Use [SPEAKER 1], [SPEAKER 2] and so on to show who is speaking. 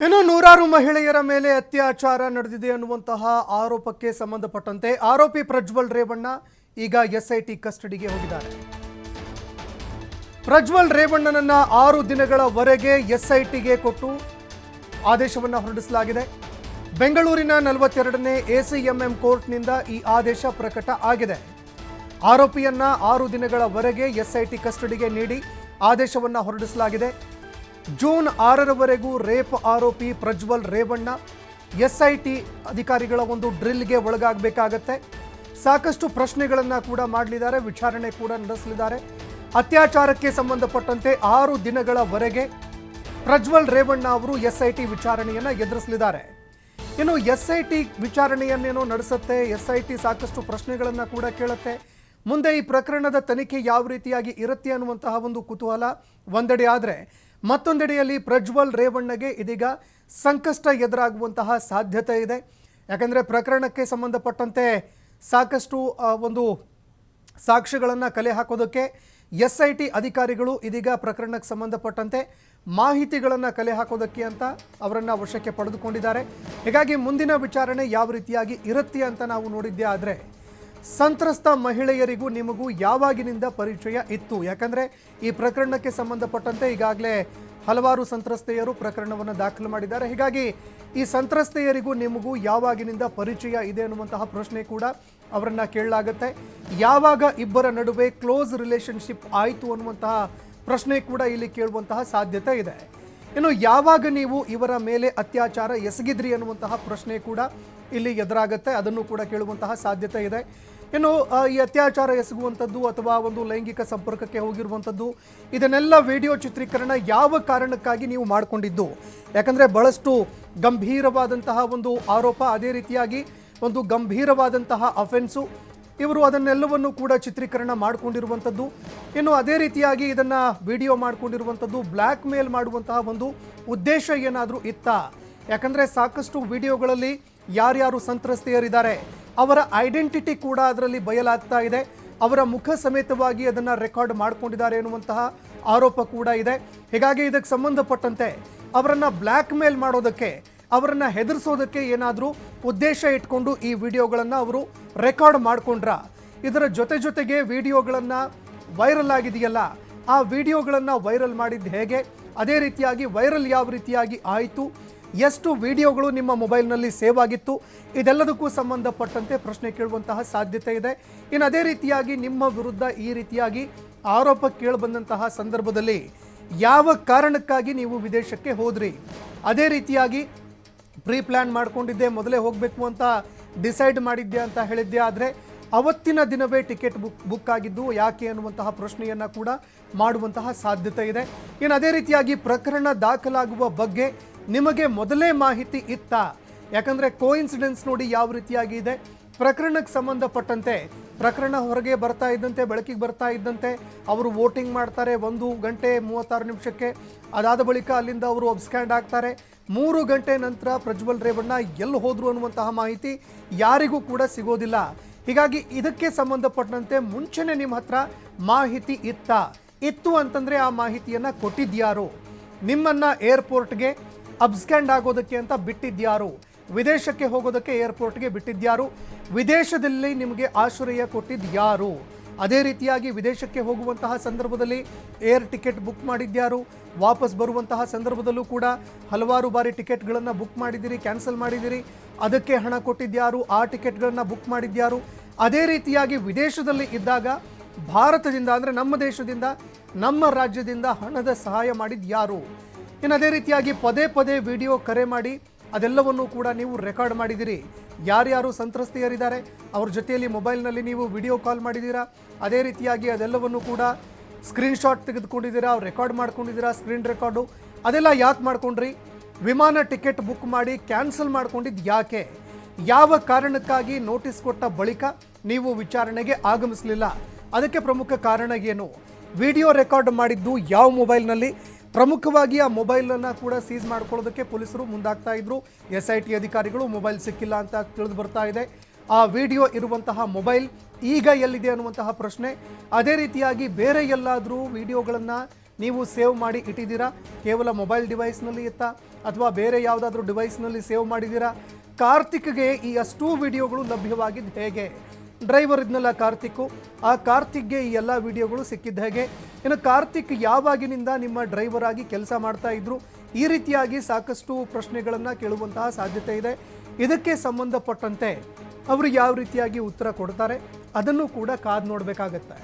[SPEAKER 1] ಇನ್ನು ನೂರಾರು ಮಹಿಳೆಯರ ಮೇಲೆ ಅತ್ಯಾಚಾರ ನಡೆದಿದೆ ಅನ್ನುವಂತಹ ಆರೋಪಕ್ಕೆ ಸಂಬಂಧಪಟ್ಟಂತೆ ಆರೋಪಿ ಪ್ರಜ್ವಲ್ ರೇವಣ್ಣ ಈಗ ಎಸ್ಐಟಿ ಕಸ್ಟಡಿಗೆ ಹೋಗಿದ್ದಾರೆ. ಪ್ರಜ್ವಲ್ ರೇವಣ್ಣನನ್ನ 6 ದಿನಗಳವರೆಗೆ ಎಸ್ಐಟಿಗೆ ಕೊಟ್ಟು ಆದೇಶವನ್ನು ಹೊರಡಿಸಲಾಗಿದೆ. ಬೆಂಗಳೂರಿನ 42ನೇ ಎಸಿಎಂಎಂ ಕೋರ್ಟ್ನಿಂದ ಈ ಆದೇಶ ಪ್ರಕಟ ಆಗಿದೆ. ಆರೋಪಿಯನ್ನ 6 ದಿನಗಳವರೆಗೆ ಎಸ್ಐಟಿ ಕಸ್ಟಡಿಗೆ ನೀಡಿ ಆದೇಶವನ್ನು ಹೊರಡಿಸಲಾಗಿದೆ. ಜೂನ್ 6ರವರೆಗೂ ರೇಪ್ ಆರೋಪಿ ಪ್ರಜ್ವಲ್ ರೇವಣ್ಣ ಎಸ್ಐಟಿ ಅಧಿಕಾರಿಗಳ ಒಂದು ಡ್ರಿಲ್ಗೆ ಒಳಗಾಗಬೇಕಾಗತ್ತೆ. ಸಾಕಷ್ಟು ಪ್ರಶ್ನೆಗಳನ್ನು ಕೂಡ ಮಾಡಲಿದ್ದಾರೆ, ವಿಚಾರಣೆ ಕೂಡ ನಡೆಸಲಿದ್ದಾರೆ. ಅತ್ಯಾಚಾರಕ್ಕೆ ಸಂಬಂಧಪಟ್ಟಂತೆ 6 ದಿನಗಳವರೆಗೆ ಪ್ರಜ್ವಲ್ ರೇವಣ್ಣ ಅವರು ಎಸ್ಐಟಿ ವಿಚಾರಣೆಯನ್ನು ಎದುರಿಸಲಿದ್ದಾರೆ. ಇನ್ನು ಎಸ್ಐಟಿ ವಿಚಾರಣೆಯನ್ನೇನೋ ನಡೆಸುತ್ತೆ, ಎಸ್ಐಟಿ ಸಾಕಷ್ಟು ಪ್ರಶ್ನೆಗಳನ್ನು ಕೂಡ ಕೇಳುತ್ತೆ. ಮುಂದೆ ಈ ಪ್ರಕರಣದ ತನಿಖೆ ಯಾವ ರೀತಿಯಾಗಿ ಇರುತ್ತೆ ಅನ್ನುವಂತಹ ಒಂದು ಕುತೂಹಲ ಒಂದೆಡೆ ಆದರೆ, ಮತ್ತೊಂದೆಡೆಯಲ್ಲಿ ಪ್ರಜ್ವಲ್ ರೇವಣ್ಣಗೆ ಇದೀಗ ಸಂಕಷ್ಟ ಎದುರಾಗುವಂತಹ ಸಾಧ್ಯತೆ ಇದೆ. ಯಾಕಂದರೆ ಪ್ರಕರಣಕ್ಕೆ ಸಂಬಂಧಪಟ್ಟಂತೆ ಸಾಕಷ್ಟು ಒಂದು ಸಾಕ್ಷ್ಯಗಳನ್ನು ಕಲೆ ಹಾಕೋದಕ್ಕೆ ಎಸ್ಐಟಿ ಅಧಿಕಾರಿಗಳು ಇದೀಗ ಪ್ರಕರಣಕ್ಕೆ ಸಂಬಂಧಪಟ್ಟಂತೆ ಮಾಹಿತಿಗಳನ್ನು ಕಲೆ ಹಾಕೋದಕ್ಕೆ ಅಂತ ಅವರನ್ನು ವಶಕ್ಕೆ ಪಡೆದುಕೊಂಡಿದ್ದಾರೆ. ಹೀಗಾಗಿ ಮುಂದಿನ ವಿಚಾರಣೆ ಯಾವ ರೀತಿಯಾಗಿ ಇರುತ್ತೆ ಅಂತ ನಾವು ನೋಡಿದ್ದೇ ಆದರೆ, ಸಂತ್ರಸ್ತ ಮಹಿಳೆಯರಿಗೂ ನಿಮಗೂ ಯಾವಾಗಿನಿಂದ ಪರಿಚಯ ಇತ್ತು? ಯಾಕಂದರೆ ಈ ಪ್ರಕರಣಕ್ಕೆ ಸಂಬಂಧಪಟ್ಟಂತೆ ಈಗಾಗಲೇ ಹಲವಾರು ಸಂತ್ರಸ್ತೆಯರು ಪ್ರಕರಣವನ್ನು ದಾಖಲು ಮಾಡಿದ್ದಾರೆ. ಹೀಗಾಗಿ ಈ ಸಂತ್ರಸ್ತೆಯರಿಗೂ ನಿಮಗೂ ಯಾವಾಗಿನಿಂದ ಪರಿಚಯ ಇದೆ ಅನ್ನುವಂತಹ ಪ್ರಶ್ನೆ ಕೂಡ ಅವರನ್ನು ಕೇಳಲಾಗುತ್ತೆ. ಯಾವಾಗ ಇಬ್ಬರ ನಡುವೆ ಕ್ಲೋಸ್ ರಿಲೇಷನ್ಶಿಪ್ ಆಯಿತು ಅನ್ನುವಂತಹ ಪ್ರಶ್ನೆ ಕೂಡ ಇಲ್ಲಿ ಕೇಳುವಂತಹ ಸಾಧ್ಯತೆ ಇದೆ. ಇನ್ನು ಯಾವಾಗ ನೀವು ಇವರ ಮೇಲೆ ಅತ್ಯಾಚಾರ ಎಸಗಿದ್ರಿ ಅನ್ನುವಂತಹ ಪ್ರಶ್ನೆ ಕೂಡ ಇಲ್ಲಿ ಎದುರಾಗುತ್ತೆ, ಅದನ್ನು ಕೂಡ ಕೇಳುವಂತಹ ಸಾಧ್ಯತೆ ಇದೆ. ಇನ್ನು ಈ ಅತ್ಯಾಚಾರ ಎಸಗುವಂಥದ್ದು ಅಥವಾ ಒಂದು ಲೈಂಗಿಕ ಸಂಪರ್ಕಕ್ಕೆ ಹೋಗಿರುವಂಥದ್ದು, ಇದನ್ನೆಲ್ಲ ವಿಡಿಯೋ ಚಿತ್ರೀಕರಣ ಯಾವ ಕಾರಣಕ್ಕಾಗಿ ನೀವು ಮಾಡಿಕೊಂಡಿದ್ದು? ಯಾಕಂದರೆ ಬಹಳಷ್ಟು ಗಂಭೀರವಾದಂತಹ ಒಂದು ಆರೋಪ, ಅದೇ ರೀತಿಯಾಗಿ ಒಂದು ಗಂಭೀರವಾದಂತಹ ಅಫೆನ್ಸು. ಇವರು ಅದನ್ನೆಲ್ಲವನ್ನು ಕೂಡ ಚಿತ್ರೀಕರಣ ಮಾಡಿಕೊಂಡಿರುವಂಥದ್ದು. ಇನ್ನು ಅದೇ ರೀತಿಯಾಗಿ ಇದನ್ನು ವಿಡಿಯೋ ಮಾಡಿಕೊಂಡಿರುವಂಥದ್ದು ಬ್ಲ್ಯಾಕ್ ಮೇಲ್ ಮಾಡುವಂತಹ ಒಂದು ಉದ್ದೇಶ ಏನಾದರೂ ಇತ್ತಾ? ಯಾಕಂದರೆ ಸಾಕಷ್ಟು ವಿಡಿಯೋಗಳಲ್ಲಿ ಯಾರ್ಯಾರು ಸಂತ್ರಸ್ತೆಯರಿದ್ದಾರೆ ಅವರ ಐಡೆಂಟಿಟಿ ಕೂಡ ಅದರಲ್ಲಿ ಬಯಲಾಗ್ತಾ ಇದೆ. ಅವರ ಮುಖ ಸಮೇತವಾಗಿ ಅದನ್ನು ರೆಕಾರ್ಡ್ ಮಾಡಿಕೊಂಡಿದ್ದಾರೆ ಎನ್ನುವಂತಹ ಆರೋಪ ಕೂಡ ಇದೆ. ಹೀಗಾಗಿ ಇದಕ್ಕೆ ಸಂಬಂಧಪಟ್ಟಂತೆ ಅವರನ್ನು ಬ್ಲ್ಯಾಕ್ ಮೇಲ್ ಮಾಡೋದಕ್ಕೆ, ಅವರನ್ನು ಹೆದರಿಸೋದಕ್ಕೆ ಏನಾದರೂ ಉದ್ದೇಶ ಇಟ್ಕೊಂಡು ಈ ವಿಡಿಯೋಗಳನ್ನು ಅವರು ರೆಕಾರ್ಡ್ ಮಾಡಿಕೊಂಡ್ರ? ಇದರ ಜೊತೆಗೆ ವಿಡಿಯೋಗಳನ್ನು ವೈರಲ್ ಆಗಿದೆಯಲ್ಲ, ಆ ವಿಡಿಯೋಗಳನ್ನು ವೈರಲ್ ಮಾಡಿದ್ದು ಹೇಗೆ? ಅದೇ ರೀತಿಯಾಗಿ ವೈರಲ್ ಯಾವ ರೀತಿಯಾಗಿ ಆಯಿತು? ಎಷ್ಟು ವಿಡಿಯೋಗಳು ನಿಮ್ಮ ಮೊಬೈಲ್ನಲ್ಲಿ ಸೇವ್ ಆಗಿತ್ತು? ಇದೆಲ್ಲದಕ್ಕೂ ಸಂಬಂಧಪಟ್ಟಂತೆ ಪ್ರಶ್ನೆ ಕೇಳುವಂತಹ ಸಾಧ್ಯತೆ ಇದೆ. ಇನ್ನು ಅದೇ ರೀತಿಯಾಗಿ ನಿಮ್ಮ ವಿರುದ್ಧ ಈ ರೀತಿಯಾಗಿ ಆರೋಪ ಕೇಳಿಬಂದಂತಹ ಸಂದರ್ಭದಲ್ಲಿ ಯಾವ ಕಾರಣಕ್ಕಾಗಿ ನೀವು ವಿದೇಶಕ್ಕೆ ಹೋದ್ರಿ? ಅದೇ ರೀತಿಯಾಗಿ ಪ್ರೀ ಪ್ಲ್ಯಾನ್ ಮಾಡ್ಕೊಂಡಿದ್ದೆ, ಮೊದಲೇ ಹೋಗಬೇಕು ಅಂತ ಡಿಸೈಡ್ ಮಾಡಿದ್ದೆ ಅಂತ ಹೇಳಿದ್ದೆ, ಆದರೆ ಅವತ್ತಿನ ದಿನವೇ ಟಿಕೆಟ್ ಬುಕ್ ಆಗಿದ್ದು ಯಾಕೆ ಅನ್ನುವಂತಹ ಪ್ರಶ್ನೆಯನ್ನು ಕೂಡ ಮಾಡುವಂತಹ ಸಾಧ್ಯತೆ ಇದೆ. ಇನ್ನು ಅದೇ ರೀತಿಯಾಗಿ ಪ್ರಕರಣ ದಾಖಲಾಗುವ ಬಗ್ಗೆ ನಿಮಗೆ ಮೊದಲೇ ಮಾಹಿತಿ ಇತ್ತಾ? ಯಾಕಂದರೆ ಕೋಇನ್ಸಿಡೆನ್ಸ್ ನೋಡಿ ಯಾವ ರೀತಿಯಾಗಿ ಇದೆ. ಪ್ರಕರಣಕ್ಕೆ ಸಂಬಂಧಪಟ್ಟಂತೆ ಪ್ರಕರಣ ಹೊರಗೆ ಬರ್ತಾ ಇದ್ದಂತೆ, ಬೆಳಕಿಗೆ ಬರ್ತಾ ಇದ್ದಂತೆ ಅವರು ವೋಟಿಂಗ್ ಮಾಡ್ತಾರೆ 1 ಗಂಟೆ 36 ನಿಮಿಷಕ್ಕೆ. ಅದಾದ ಬಳಿಕ ಅಲ್ಲಿಂದ ಅವರು ಅಬ್ಸ್ಕ್ಯಾಂಡ್ ಆಗ್ತಾರೆ. 3 ಗಂಟೆ ನಂತರ ಪ್ರಜ್ವಲ್ ರೇವಣ್ಣ ಎಲ್ಲಿ ಹೋದ್ರು ಅನ್ನುವಂತಹ ಮಾಹಿತಿ ಯಾರಿಗೂ ಕೂಡ ಸಿಗೋದಿಲ್ಲ. ಹೀಗಾಗಿ ಇದಕ್ಕೆ ಸಂಬಂಧಪಟ್ಟಂತೆ ಮುಂಚೆನೇ ನಿಮ್ಮ ಹತ್ರ ಮಾಹಿತಿ ಇತ್ತು ಅಂತಂದರೆ ಆ ಮಾಹಿತಿಯನ್ನು ಕೊಟ್ಟಿದ್ಯಾರು? ನಿಮ್ಮನ್ನು ಏರ್ಪೋರ್ಟ್ಗೆ ಅಬ್ಸ್ಕ್ಯಾಂಡ್ ಆಗೋದಕ್ಕೆ ಅಂತ ಬಿಟ್ಟಿದ್ಯಾರು? ವಿದೇಶಕ್ಕೆ ಹೋಗೋದಕ್ಕೆ ಏರ್ಪೋರ್ಟ್ಗೆ ಬಿಟ್ಟಿದ್ಯಾರು? ವಿದೇಶದಲ್ಲಿ ನಿಮಗೆ ಆಶ್ರಯ ಕೊಟ್ಟಿದ್ಯಾರು? ಅದೇ ರೀತಿಯಾಗಿ ವಿದೇಶಕ್ಕೆ ಹೋಗುವಂತಹ ಸಂದರ್ಭದಲ್ಲಿ ಏರ್ ಟಿಕೆಟ್ ಬುಕ್ ಮಾಡಿದ್ಯಾರು? ವಾಪಸ್ ಬರುವಂತಹ ಸಂದರ್ಭದಲ್ಲೂ ಕೂಡ ಹಲವಾರು ಬಾರಿ ಟಿಕೆಟ್ಗಳನ್ನು ಬುಕ್ ಮಾಡಿದ್ದೀರಿ, ಕ್ಯಾನ್ಸಲ್ ಮಾಡಿದ್ದೀರಿ. ಅದಕ್ಕೆ ಹಣ ಕೊಟ್ಟಿದ್ಯಾರು? ಆ ಟಿಕೆಟ್ಗಳನ್ನು ಬುಕ್ ಮಾಡಿದ್ಯಾರು? ಅದೇ ರೀತಿಯಾಗಿ ವಿದೇಶದಲ್ಲಿ ಇದ್ದಾಗ ಭಾರತದಿಂದ, ಅಂದರೆ ನಮ್ಮ ದೇಶದಿಂದ, ನಮ್ಮ ರಾಜ್ಯದಿಂದ ಹಣದ ಸಹಾಯ ಮಾಡಿದ್ಯಾರು? ಇನ್ನು ಅದೇ ರೀತಿಯಾಗಿ ಪದೇ ವಿಡಿಯೋ ಕರೆ ಮಾಡಿ ಅದೆಲ್ಲವನ್ನು ಕೂಡ ನೀವು ರೆಕಾರ್ಡ್ ಮಾಡಿದ್ದೀರಿ. ಯಾರ್ಯಾರು ಸಂತ್ರಸ್ತೆಯರಿದ್ದಾರೆ ಅವ್ರ ಜೊತೆಯಲ್ಲಿ ಮೊಬೈಲ್ನಲ್ಲಿ ನೀವು ವಿಡಿಯೋ ಕಾಲ್ ಮಾಡಿದ್ದೀರಾ. ಅದೇ ರೀತಿಯಾಗಿ ಅದೆಲ್ಲವನ್ನು ಕೂಡ ಸ್ಕ್ರೀನ್ಶಾಟ್ ತೆಗೆದುಕೊಂಡಿದ್ದೀರಾ, ರೆಕಾರ್ಡ್ ಮಾಡ್ಕೊಂಡಿದ್ದೀರಾ, ಸ್ಕ್ರೀನ್ ರೆಕಾರ್ಡು. ಅದೆಲ್ಲ ಯಾಕೆ ಮಾಡ್ಕೊಂಡ್ರಿ? ವಿಮಾನ ಟಿಕೆಟ್ ಬುಕ್ ಮಾಡಿ ಕ್ಯಾನ್ಸಲ್ ಮಾಡ್ಕೊಂಡಿದ್ದು ಯಾಕೆ? ಯಾವ ಕಾರಣಕ್ಕಾಗಿ ನೋಟಿಸ್ ಕೊಟ್ಟ ಬಳಿಕ ನೀವು ವಿಚಾರಣೆಗೆ ಆಗಮಿಸಲಿಲ್ಲ? ಅದಕ್ಕೆ ಪ್ರಮುಖ ಕಾರಣ ಏನು? ವಿಡಿಯೋ ರೆಕಾರ್ಡ್ ಮಾಡಿದ್ದು ಯಾವ ಮೊಬೈಲ್ನಲ್ಲಿ? ಪ್ರಮುಖವಾಗಿ ಆ ಮೊಬೈಲನ್ನು ಕೂಡ ಸೀಸ್ ಮಾಡ್ಕೊಳ್ಳೋದಕ್ಕೆ ಪೊಲೀಸರು ಮುಂದಾಗ್ತಾ ಇದ್ರು. ಎಸ್ಐಟಿ ಅಧಿಕಾರಿಗಳು ಮೊಬೈಲ್ ಸಿಕ್ಕಿಲ್ಲ ಅಂತ ತಿಳಿದು ಬರ್ತಾ ಇದೆ. ಆ ವಿಡಿಯೋ ಇರುವಂತಹ ಮೊಬೈಲ್ ಈಗ ಎಲ್ಲಿದೆ ಅನ್ನುವಂತಹ ಪ್ರಶ್ನೆ. ಅದೇ ರೀತಿಯಾಗಿ ಬೇರೆ ಎಲ್ಲಾದರೂ ವಿಡಿಯೋಗಳನ್ನು ನೀವು ಸೇವ್ ಮಾಡಿ ಇಟ್ಟಿದ್ದೀರಾ? ಕೇವಲ ಮೊಬೈಲ್ ಡಿವೈಸ್ನಲ್ಲಿ ಇತ್ತಾ ಅಥವಾ ಬೇರೆ ಯಾವುದಾದ್ರೂ ಡಿವೈಸ್ನಲ್ಲಿ ಸೇವ್ ಮಾಡಿದ್ದೀರಾ? ಕಾರ್ತಿಕ್ಗೆ ಈ ಅಷ್ಟೂ ವಿಡಿಯೋಗಳು ಲಭ್ಯವಾಗಿದ್ದು ಹೇಗೆ? ಡ್ರೈವರ್ ಇದ್ನಲ್ಲ ಕಾರ್ತಿಕ್, ಆ ಕಾರ್ತಿಕ್ಗೆ ಈ ಎಲ್ಲ ವಿಡಿಯೋಗಳು ಸಿಕ್ಕಿದ್ದು ಹೇಗೆ? ಇನ್ನು ಕಾರ್ತಿಕ್ ಯಾವಾಗಿನಿಂದ ನಿಮ್ಮ ಡ್ರೈವರ್ ಆಗಿ ಕೆಲಸ ಮಾಡ್ತಾ ಇದ್ರು? ಈ ರೀತಿಯಾಗಿ ಸಾಕಷ್ಟು ಪ್ರಶ್ನೆಗಳನ್ನು ಕೇಳುವಂತಹ ಸಾಧ್ಯತೆ ಇದೆ. ಇದಕ್ಕೆ ಸಂಬಂಧಪಟ್ಟಂತೆ ಅವರು ಯಾವ ರೀತಿಯಾಗಿ ಉತ್ತರ ಕೊಡ್ತಾರೆ ಅದನ್ನು ಕೂಡ ಕಾದು ನೋಡಬೇಕಾಗತ್ತೆ.